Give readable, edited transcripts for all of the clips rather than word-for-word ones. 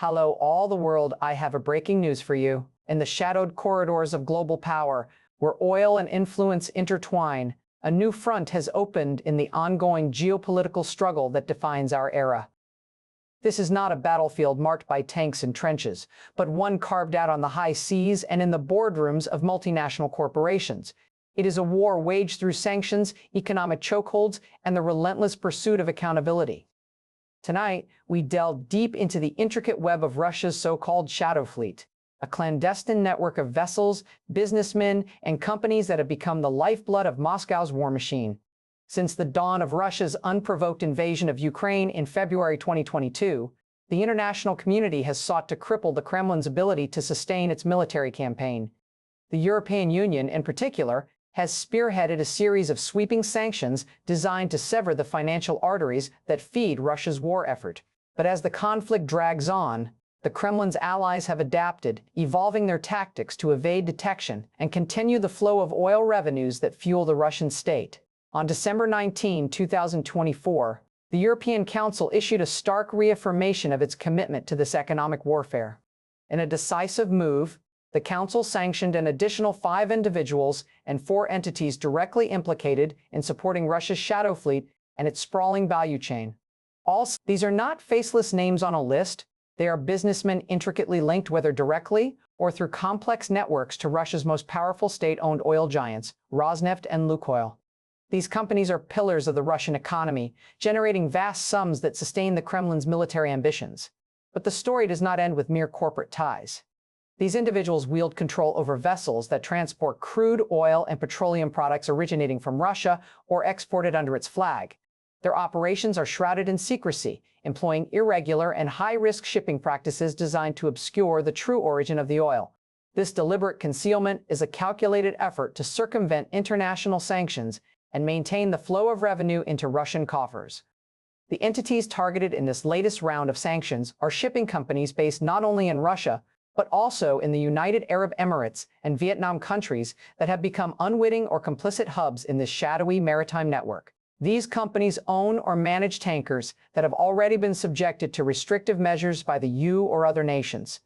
Hello, all the world. I have a breaking news for you. In the shadowed corridors of global power, where oil and influence intertwine, a new front has opened in the ongoing geopolitical struggle that defines our era. This is not a battlefield marked by tanks and trenches, but one carved out on the high seas and in the boardrooms of multinational corporations. It is a war waged through sanctions, economic chokeholds, and the relentless pursuit of accountability. Tonight, we delve deep into the intricate web of Russia's so-called shadow fleet, a clandestine network of vessels, businessmen, and companies that have become the lifeblood of Moscow's war machine. Since the dawn of Russia's unprovoked invasion of Ukraine in February 2022, the international community has sought to cripple the Kremlin's ability to sustain its military campaign. The European Union, in particular, has spearheaded a series of sweeping sanctions designed to sever the financial arteries that feed Russia's war effort. But as the conflict drags on, the Kremlin's allies have adapted, evolving their tactics to evade detection and continue the flow of oil revenues that fuel the Russian state. On December 19, 2024, the European Council issued a stark reaffirmation of its commitment to this economic warfare. In a decisive move, the Council sanctioned an additional 5 individuals and 4 entities directly implicated in supporting Russia's shadow fleet and its sprawling value chain. These are not faceless names on a list. They are businessmen intricately linked, whether directly or through complex networks, to Russia's most powerful state-owned oil giants, Rosneft and Lukoil. These companies are pillars of the Russian economy, generating vast sums that sustain the Kremlin's military ambitions. But the story does not end with mere corporate ties. These individuals wield control over vessels that transport crude oil and petroleum products originating from Russia or exported under its flag. Their operations are shrouded in secrecy, employing irregular and high-risk shipping practices designed to obscure the true origin of the oil. This deliberate concealment is a calculated effort to circumvent international sanctions and maintain the flow of revenue into Russian coffers. The entities targeted in this latest round of sanctions are shipping companies based not only in Russia, but also in the United Arab Emirates and Vietnam, countries that have become unwitting or complicit hubs in this shadowy maritime network. These companies own or manage tankers that have already been subjected to restrictive measures by the EU or other nations.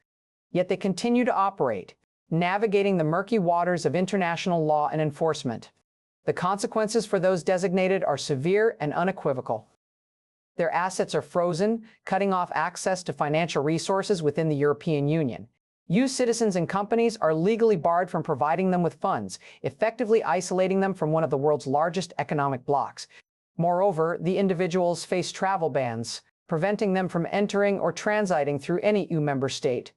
Yet they continue to operate, navigating the murky waters of international law and enforcement. The consequences for those designated are severe and unequivocal. Their assets are frozen, cutting off access to financial resources within the European Union. EU citizens and companies are legally barred from providing them with funds, effectively isolating them from one of the world's largest economic blocs. Moreover, the individuals face travel bans, preventing them from entering or transiting through any EU member state.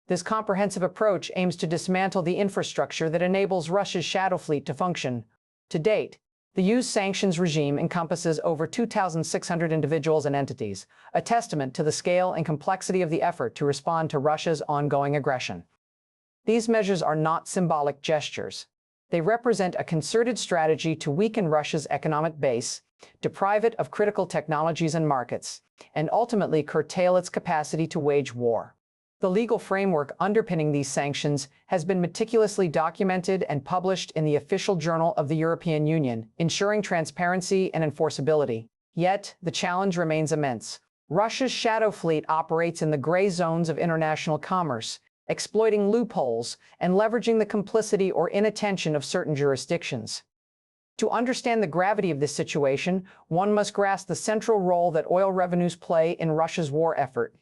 This comprehensive approach aims to dismantle the infrastructure that enables Russia's shadow fleet to function. To date, the EU's sanctions regime encompasses over 2,600 individuals and entities, a testament to the scale and complexity of the effort to respond to Russia's ongoing aggression. These measures are not symbolic gestures. They represent a concerted strategy to weaken Russia's economic base, deprive it of critical technologies and markets, and ultimately curtail its capacity to wage war. The legal framework underpinning these sanctions has been meticulously documented and published in the official journal of the European Union, ensuring transparency and enforceability. Yet, the challenge remains immense. Russia's shadow fleet operates in the gray zones of international commerce, exploiting loopholes and leveraging the complicity or inattention of certain jurisdictions. To understand the gravity of this situation, one must grasp the central role that oil revenues play in Russia's war effort.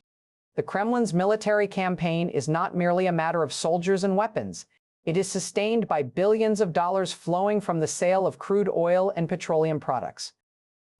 The Kremlin's military campaign is not merely a matter of soldiers and weapons. It is sustained by billions of dollars flowing from the sale of crude oil and petroleum products.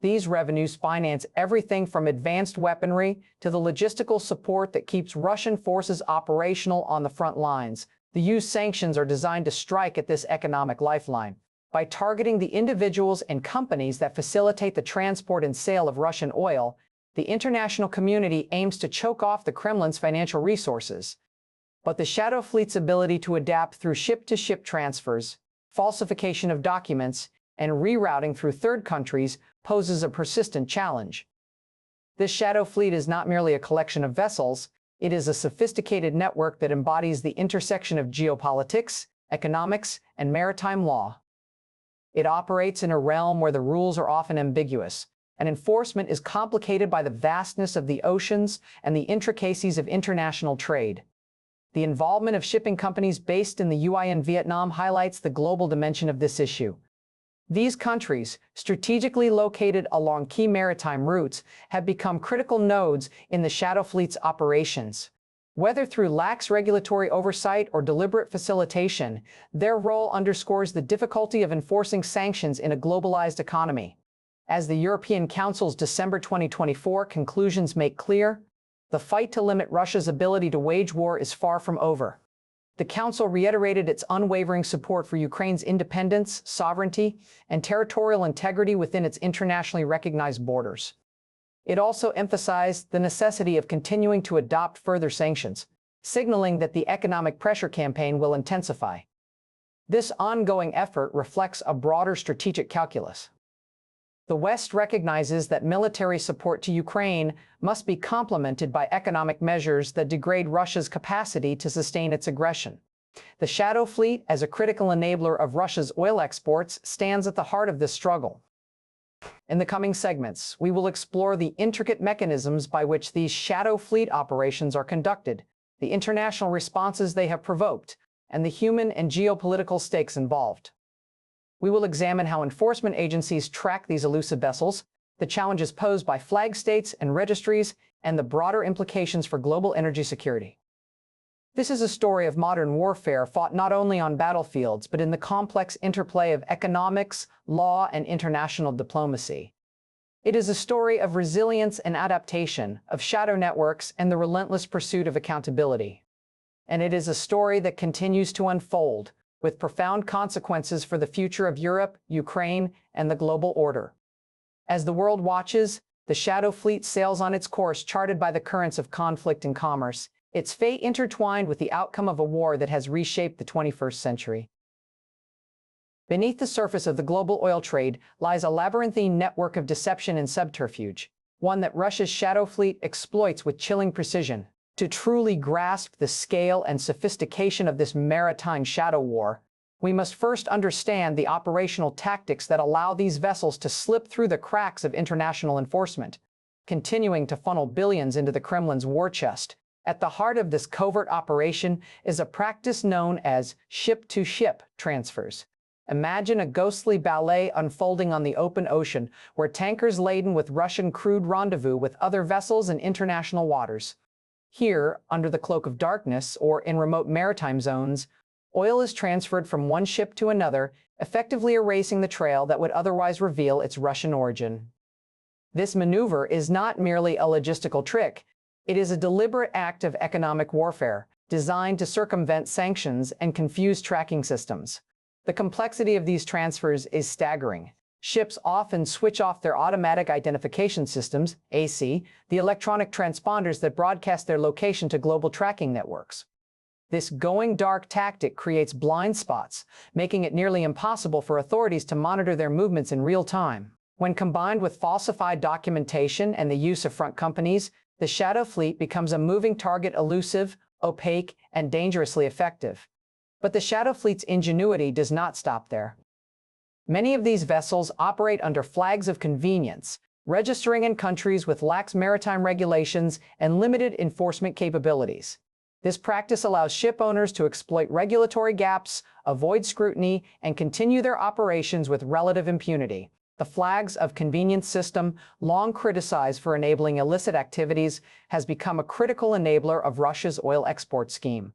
These revenues finance everything from advanced weaponry to the logistical support that keeps Russian forces operational on the front lines. The EU's sanctions are designed to strike at this economic lifeline. By targeting the individuals and companies that facilitate the transport and sale of Russian oil, the international community aims to choke off the Kremlin's financial resources. But the shadow fleet's ability to adapt through ship-to-ship transfers, falsification of documents, and rerouting through third countries poses a persistent challenge. This shadow fleet is not merely a collection of vessels, it is a sophisticated network that embodies the intersection of geopolitics, economics, and maritime law. It operates in a realm where the rules are often ambiguous, and enforcement is complicated by the vastness of the oceans and the intricacies of international trade. The involvement of shipping companies based in the UI and Vietnam highlights the global dimension of this issue. These countries, strategically located along key maritime routes, have become critical nodes in the shadow fleet's operations. Whether through lax regulatory oversight or deliberate facilitation, their role underscores the difficulty of enforcing sanctions in a globalized economy. As the European Council's December 2024 conclusions make clear, the fight to limit Russia's ability to wage war is far from over. The Council reiterated its unwavering support for Ukraine's independence, sovereignty, and territorial integrity within its internationally recognized borders. It also emphasized the necessity of continuing to adopt further sanctions, signaling that the economic pressure campaign will intensify. This ongoing effort reflects a broader strategic calculus. The West recognizes that military support to Ukraine must be complemented by economic measures that degrade Russia's capacity to sustain its aggression. The Shadow Fleet, as a critical enabler of Russia's oil exports, stands at the heart of this struggle. In the coming segments, we will explore the intricate mechanisms by which these Shadow Fleet operations are conducted, the international responses they have provoked, and the human and geopolitical stakes involved. We will examine how enforcement agencies track these elusive vessels, the challenges posed by flag states and registries, and the broader implications for global energy security. This is a story of modern warfare fought not only on battlefields, but in the complex interplay of economics, law, and international diplomacy. It is a story of resilience and adaptation, of shadow networks, and the relentless pursuit of accountability. And it is a story that continues to unfold, with profound consequences for the future of Europe, Ukraine, and the global order. As the world watches, the Shadow Fleet sails on its course charted by the currents of conflict and commerce, its fate intertwined with the outcome of a war that has reshaped the 21st century. Beneath the surface of the global oil trade lies a labyrinthine network of deception and subterfuge, one that Russia's Shadow Fleet exploits with chilling precision. To truly grasp the scale and sophistication of this maritime shadow war, we must first understand the operational tactics that allow these vessels to slip through the cracks of international enforcement, continuing to funnel billions into the Kremlin's war chest. At the heart of this covert operation is a practice known as ship-to-ship transfers. Imagine a ghostly ballet unfolding on the open ocean, where tankers laden with Russian crude rendezvous with other vessels in international waters. Here, under the cloak of darkness or in remote maritime zones, oil is transferred from one ship to another, effectively erasing the trail that would otherwise reveal its Russian origin. This maneuver is not merely a logistical trick. It is a deliberate act of economic warfare, designed to circumvent sanctions and confuse tracking systems. The complexity of these transfers is staggering. Ships often switch off their automatic identification systems, AC, the electronic transponders that broadcast their location to global tracking networks. This going dark tactic creates blind spots, making it nearly impossible for authorities to monitor their movements in real time. When combined with falsified documentation and the use of front companies, the Shadow Fleet becomes a moving target, elusive, opaque, and dangerously effective. But the Shadow Fleet's ingenuity does not stop there. Many of these vessels operate under flags of convenience, registering in countries with lax maritime regulations and limited enforcement capabilities. This practice allows ship owners to exploit regulatory gaps, avoid scrutiny, and continue their operations with relative impunity. The flags of convenience system, long criticized for enabling illicit activities, has become a critical enabler of Russia's oil export scheme.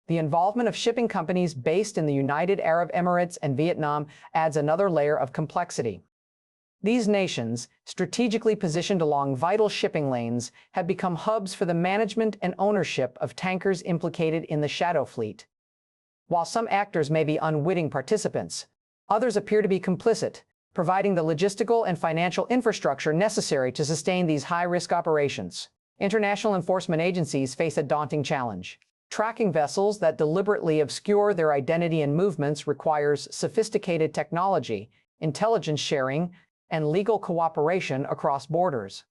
The involvement of shipping companies based in the United Arab Emirates and Vietnam adds another layer of complexity. These nations, strategically positioned along vital shipping lanes, have become hubs for the management and ownership of tankers implicated in the Shadow Fleet. While some actors may be unwitting participants, others appear to be complicit, providing the logistical and financial infrastructure necessary to sustain these high-risk operations. International enforcement agencies face a daunting challenge. Tracking vessels that deliberately obscure their identity and movements requires sophisticated technology, intelligence sharing, and legal cooperation across borders.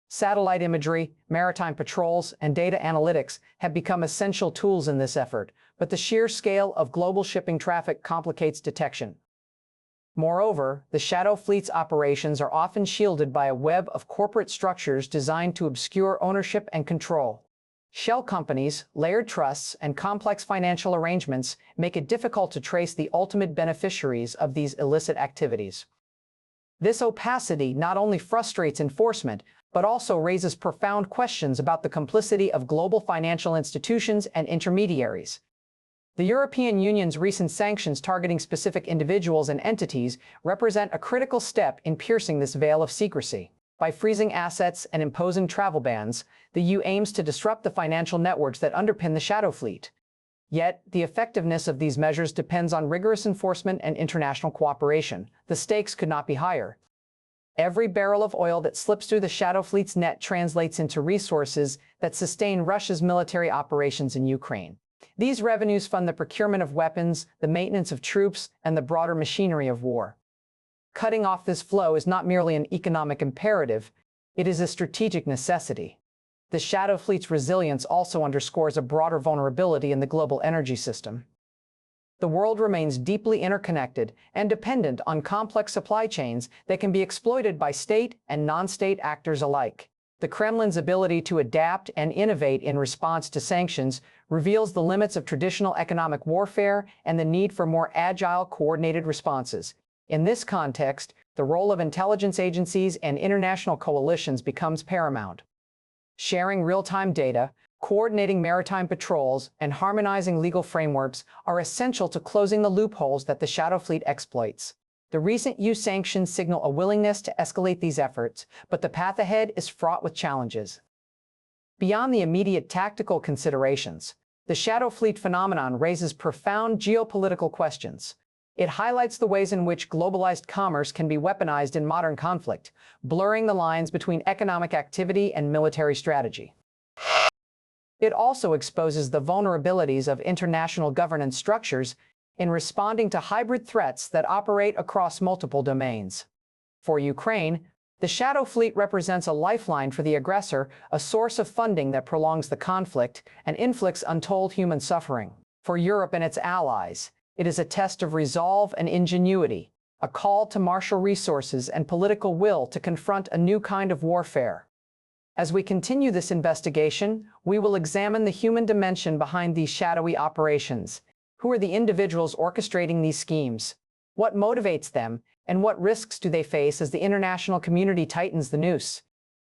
Satellite imagery, maritime patrols, and data analytics have become essential tools in this effort, but the sheer scale of global shipping traffic complicates detection. Moreover, the shadow fleet's operations are often shielded by a web of corporate structures designed to obscure ownership and control. Shell companies, layered trusts, and complex financial arrangements make it difficult to trace the ultimate beneficiaries of these illicit activities. This opacity not only frustrates enforcement, but also raises profound questions about the complicity of global financial institutions and intermediaries. The European Union's recent sanctions targeting specific individuals and entities represent a critical step in piercing this veil of secrecy. By freezing assets and imposing travel bans, the EU aims to disrupt the financial networks that underpin the shadow fleet. Yet, the effectiveness of these measures depends on rigorous enforcement and international cooperation. The stakes could not be higher. Every barrel of oil that slips through the shadow fleet's net translates into resources that sustain Russia's military operations in Ukraine. These revenues fund the procurement of weapons, the maintenance of troops, and the broader machinery of war. Cutting off this flow is not merely an economic imperative, it is a strategic necessity. The shadow fleet's resilience also underscores a broader vulnerability in the global energy system. The world remains deeply interconnected and dependent on complex supply chains that can be exploited by state and non-state actors alike. The Kremlin's ability to adapt and innovate in response to sanctions reveals the limits of traditional economic warfare and the need for more agile, coordinated responses. In this context, the role of intelligence agencies and international coalitions becomes paramount. Sharing real-time data, coordinating maritime patrols, and harmonizing legal frameworks are essential to closing the loopholes that the shadow fleet exploits. The recent EU sanctions signal a willingness to escalate these efforts, but the path ahead is fraught with challenges. Beyond the immediate tactical considerations, the shadow fleet phenomenon raises profound geopolitical questions. It highlights the ways in which globalized commerce can be weaponized in modern conflict, blurring the lines between economic activity and military strategy. It also exposes the vulnerabilities of international governance structures in responding to hybrid threats that operate across multiple domains. For Ukraine, the shadow fleet represents a lifeline for the aggressor, a source of funding that prolongs the conflict and inflicts untold human suffering. For Europe and its allies, it is a test of resolve and ingenuity, a call to marshal resources and political will to confront a new kind of warfare. As we continue this investigation, we will examine the human dimension behind these shadowy operations. Who are the individuals orchestrating these schemes? What motivates them, and what risks do they face as the international community tightens the noose?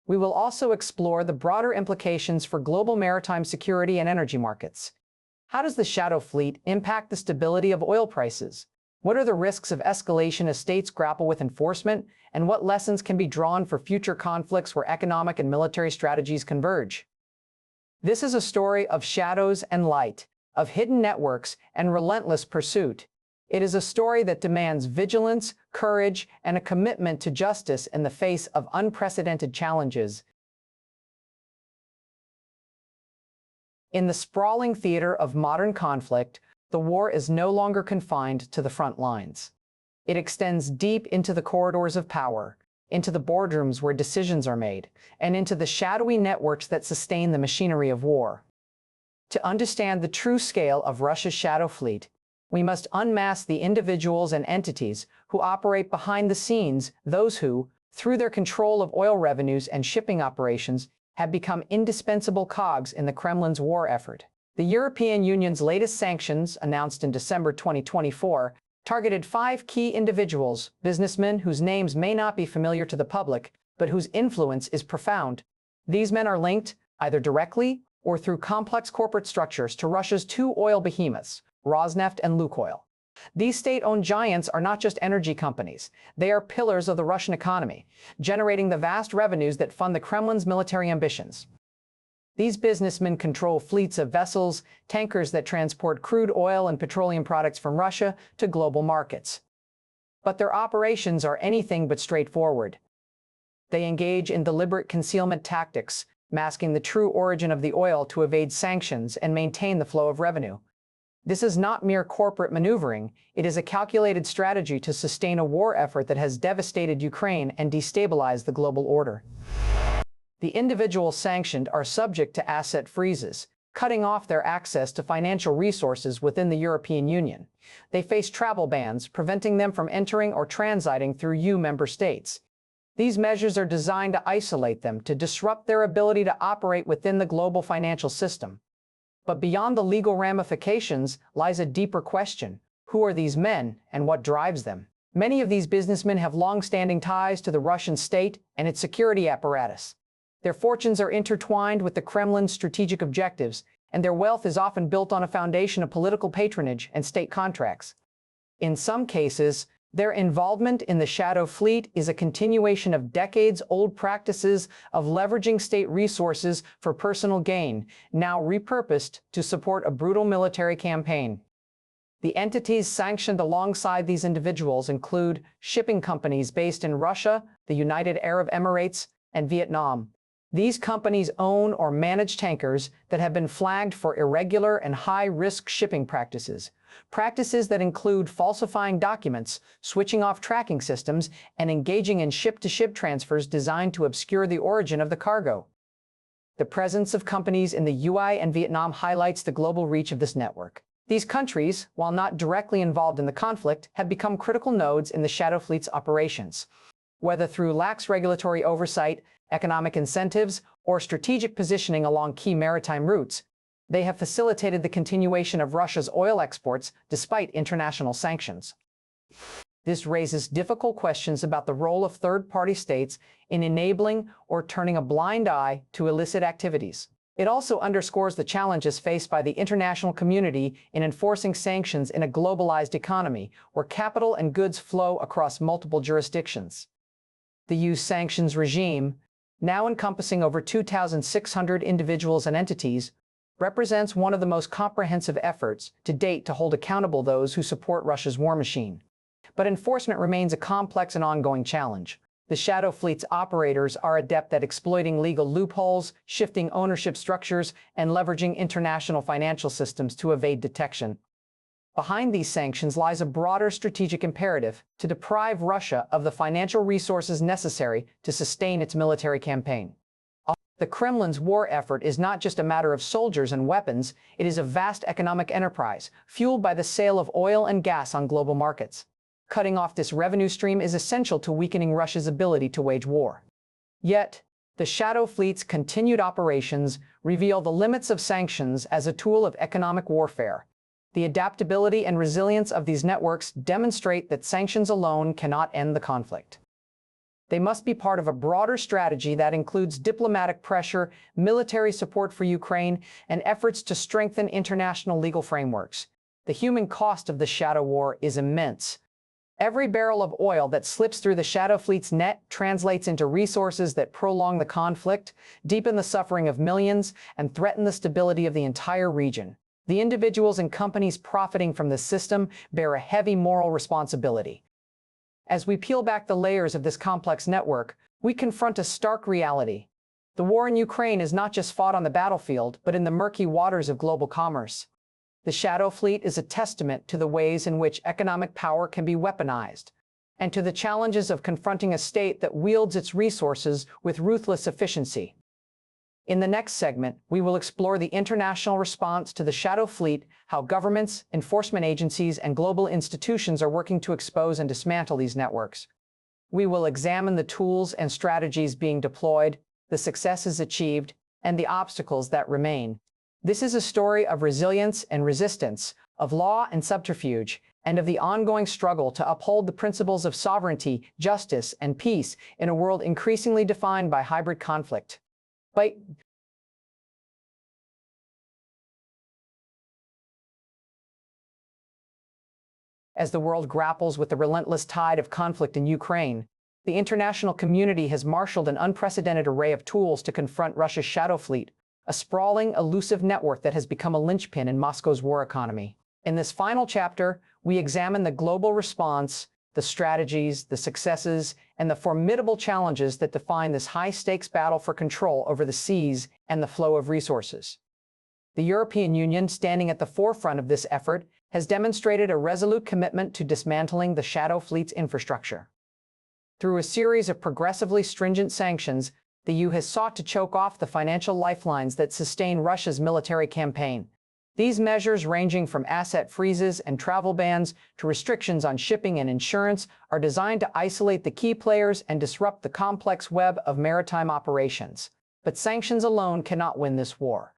We will also explore the broader implications for global maritime security and energy markets. How does the shadow fleet impact the stability of oil prices? What are the risks of escalation as states grapple with enforcement, and what lessons can be drawn for future conflicts where economic and military strategies converge? This is a story of shadows and light, of hidden networks and relentless pursuit. It is a story that demands vigilance, courage, and a commitment to justice in the face of unprecedented challenges. In the sprawling theater of modern conflict, the war is no longer confined to the front lines. It extends deep into the corridors of power, into the boardrooms where decisions are made, and into the shadowy networks that sustain the machinery of war. To understand the true scale of Russia's shadow fleet, we must unmask the individuals and entities who operate behind the scenes, those who, through their control of oil revenues and shipping operations, have become indispensable cogs in the Kremlin's war effort. The European Union's latest sanctions, announced in December 2024, targeted 5 key individuals, businessmen whose names may not be familiar to the public, but whose influence is profound. These men are linked, either directly or through complex corporate structures, to Russia's 2 oil behemoths, Rosneft and Lukoil. These state-owned giants are not just energy companies. They are pillars of the Russian economy, generating the vast revenues that fund the Kremlin's military ambitions. These businessmen control fleets of vessels, tankers that transport crude oil and petroleum products from Russia to global markets. But their operations are anything but straightforward. They engage in deliberate concealment tactics, masking the true origin of the oil to evade sanctions and maintain the flow of revenue. This is not mere corporate maneuvering, it is a calculated strategy to sustain a war effort that has devastated Ukraine and destabilized the global order. The individuals sanctioned are subject to asset freezes, cutting off their access to financial resources within the European Union. They face travel bans, preventing them from entering or transiting through EU member states. These measures are designed to isolate them, to disrupt their ability to operate within the global financial system. But beyond the legal ramifications lies a deeper question. Who are these men, and what drives them? Many of these businessmen have long-standing ties to the Russian state and its security apparatus. Their fortunes are intertwined with the Kremlin's strategic objectives, and their wealth is often built on a foundation of political patronage and state contracts. In some cases, their involvement in the shadow fleet is a continuation of decades-old practices of leveraging state resources for personal gain, now repurposed to support a brutal military campaign. The entities sanctioned alongside these individuals include shipping companies based in Russia, the United Arab Emirates, and Vietnam. These companies own or manage tankers that have been flagged for irregular and high-risk shipping practices. Practices that include falsifying documents, switching off tracking systems, and engaging in ship-to-ship transfers designed to obscure the origin of the cargo. The presence of companies in the UI and Vietnam highlights the global reach of this network. These countries, while not directly involved in the conflict, have become critical nodes in the shadow fleet's operations. Whether through lax regulatory oversight, economic incentives, or strategic positioning along key maritime routes, they have facilitated the continuation of Russia's oil exports despite international sanctions. This raises difficult questions about the role of third-party states in enabling or turning a blind eye to illicit activities. It also underscores the challenges faced by the international community in enforcing sanctions in a globalized economy where capital and goods flow across multiple jurisdictions. The EU's sanctions regime, now encompassing over 2,600 individuals and entities, represents one of the most comprehensive efforts to date to hold accountable those who support Russia's war machine. But enforcement remains a complex and ongoing challenge. The shadow fleet's operators are adept at exploiting legal loopholes, shifting ownership structures, and leveraging international financial systems to evade detection. Behind these sanctions lies a broader strategic imperative to deprive Russia of the financial resources necessary to sustain its military campaign. The Kremlin's war effort is not just a matter of soldiers and weapons, it is a vast economic enterprise, fueled by the sale of oil and gas on global markets. Cutting off this revenue stream is essential to weakening Russia's ability to wage war. Yet, the shadow fleet's continued operations reveal the limits of sanctions as a tool of economic warfare. The adaptability and resilience of these networks demonstrate that sanctions alone cannot end the conflict. They must be part of a broader strategy that includes diplomatic pressure, military support for Ukraine, and efforts to strengthen international legal frameworks. The human cost of the shadow war is immense. Every barrel of oil that slips through the shadow fleet's net translates into resources that prolong the conflict, deepen the suffering of millions, and threaten the stability of the entire region. The individuals and companies profiting from this system bear a heavy moral responsibility. As we peel back the layers of this complex network, we confront a stark reality. The war in Ukraine is not just fought on the battlefield, but in the murky waters of global commerce. The shadow fleet is a testament to the ways in which economic power can be weaponized, and to the challenges of confronting a state that wields its resources with ruthless efficiency. In the next segment, we will explore the international response to the shadow fleet, how governments, enforcement agencies, and global institutions are working to expose and dismantle these networks. We will examine the tools and strategies being deployed, the successes achieved, and the obstacles that remain. This is a story of resilience and resistance, of law and subterfuge, and of the ongoing struggle to uphold the principles of sovereignty, justice, and peace in a world increasingly defined by hybrid conflict. As the world grapples with the relentless tide of conflict in Ukraine, the international community has marshaled an unprecedented array of tools to confront Russia's shadow fleet, a sprawling, elusive network that has become a linchpin in Moscow's war economy. In this final chapter, we examine the global response, the strategies, the successes, and the formidable challenges that define this high-stakes battle for control over the seas and the flow of resources. The European Union, standing at the forefront of this effort, has demonstrated a resolute commitment to dismantling the shadow fleet's infrastructure. Through a series of progressively stringent sanctions, the EU has sought to choke off the financial lifelines that sustain Russia's military campaign. These measures, ranging from asset freezes and travel bans to restrictions on shipping and insurance, are designed to isolate the key players and disrupt the complex web of maritime operations. But sanctions alone cannot win this war.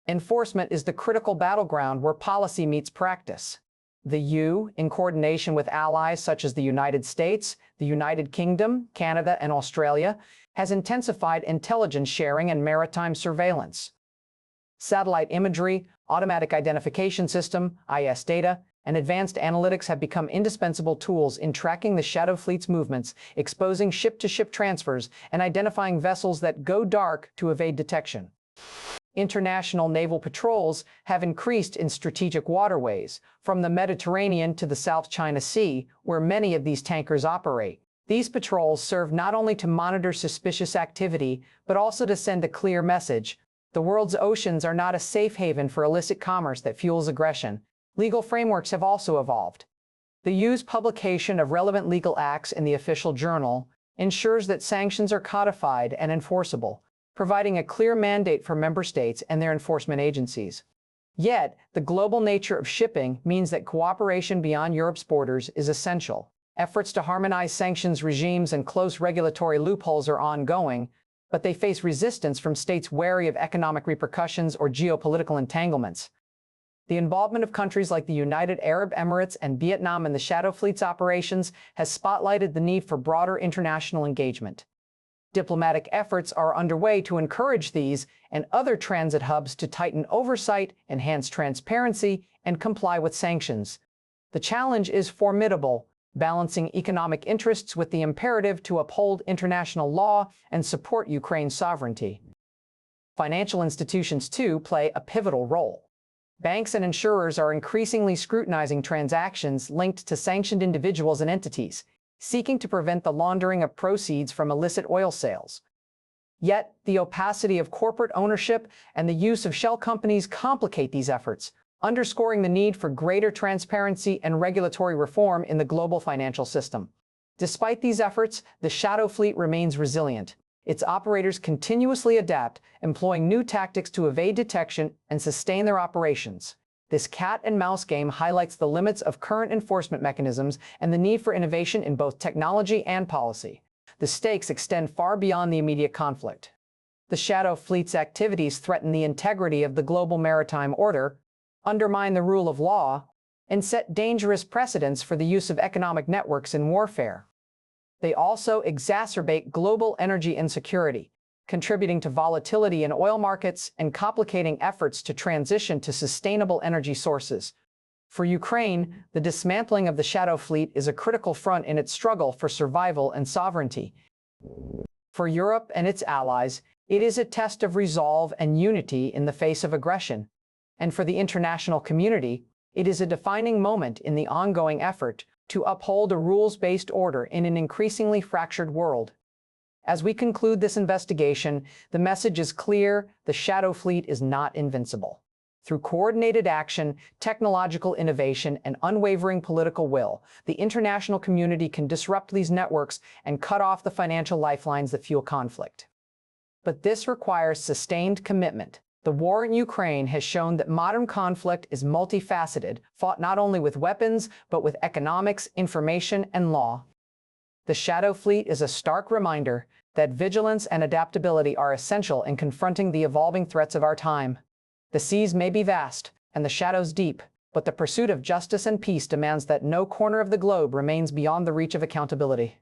Enforcement is the critical battleground where policy meets practice. The EU, in coordination with allies such as the United States, the United Kingdom, Canada, and Australia, has intensified intelligence sharing and maritime surveillance. Satellite imagery, automatic identification system, IS data, and advanced analytics have become indispensable tools in tracking the shadow fleet's movements, exposing ship-to-ship transfers, and identifying vessels that go dark to evade detection. International naval patrols have increased in strategic waterways, from the Mediterranean to the South China Sea, where many of these tankers operate. These patrols serve not only to monitor suspicious activity, but also to send a clear message: the world's oceans are not a safe haven for illicit commerce that fuels aggression. Legal frameworks have also evolved. The EU's publication of relevant legal acts in the official journal ensures that sanctions are codified and enforceable, providing a clear mandate for member states and their enforcement agencies. Yet, the global nature of shipping means that cooperation beyond Europe's borders is essential. Efforts to harmonize sanctions regimes and close regulatory loopholes are ongoing, but they face resistance from states wary of economic repercussions or geopolitical entanglements. The involvement of countries like the United Arab Emirates and Vietnam in the Shadow Fleet's operations has spotlighted the need for broader international engagement. Diplomatic efforts are underway to encourage these and other transit hubs to tighten oversight, enhance transparency, and comply with sanctions. The challenge is formidable, balancing economic interests with the imperative to uphold international law and support Ukraine's sovereignty. Financial institutions, too, play a pivotal role. Banks and insurers are increasingly scrutinizing transactions linked to sanctioned individuals and entities, seeking to prevent the laundering of proceeds from illicit oil sales. Yet, the opacity of corporate ownership and the use of shell companies complicate these efforts, underscoring the need for greater transparency and regulatory reform in the global financial system. Despite these efforts, the Shadow Fleet remains resilient. Its operators continuously adapt, employing new tactics to evade detection and sustain their operations. This cat-and-mouse game highlights the limits of current enforcement mechanisms and the need for innovation in both technology and policy. The stakes extend far beyond the immediate conflict. The Shadow Fleet's activities threaten the integrity of the global maritime order, undermine the rule of law, and set dangerous precedents for the use of economic networks in warfare. They also exacerbate global energy insecurity, contributing to volatility in oil markets and complicating efforts to transition to sustainable energy sources. For Ukraine, the dismantling of the Shadow Fleet is a critical front in its struggle for survival and sovereignty. For Europe and its allies, it is a test of resolve and unity in the face of aggression. And for the international community, it is a defining moment in the ongoing effort to uphold a rules-based order in an increasingly fractured world. As we conclude this investigation, the message is clear: the Shadow Fleet is not invincible. Through coordinated action, technological innovation, and unwavering political will, the international community can disrupt these networks and cut off the financial lifelines that fuel conflict. But this requires sustained commitment. The war in Ukraine has shown that modern conflict is multifaceted, fought not only with weapons, but with economics, information, and law. The Shadow Fleet is a stark reminder that vigilance and adaptability are essential in confronting the evolving threats of our time. The seas may be vast, and the shadows deep, but the pursuit of justice and peace demands that no corner of the globe remains beyond the reach of accountability.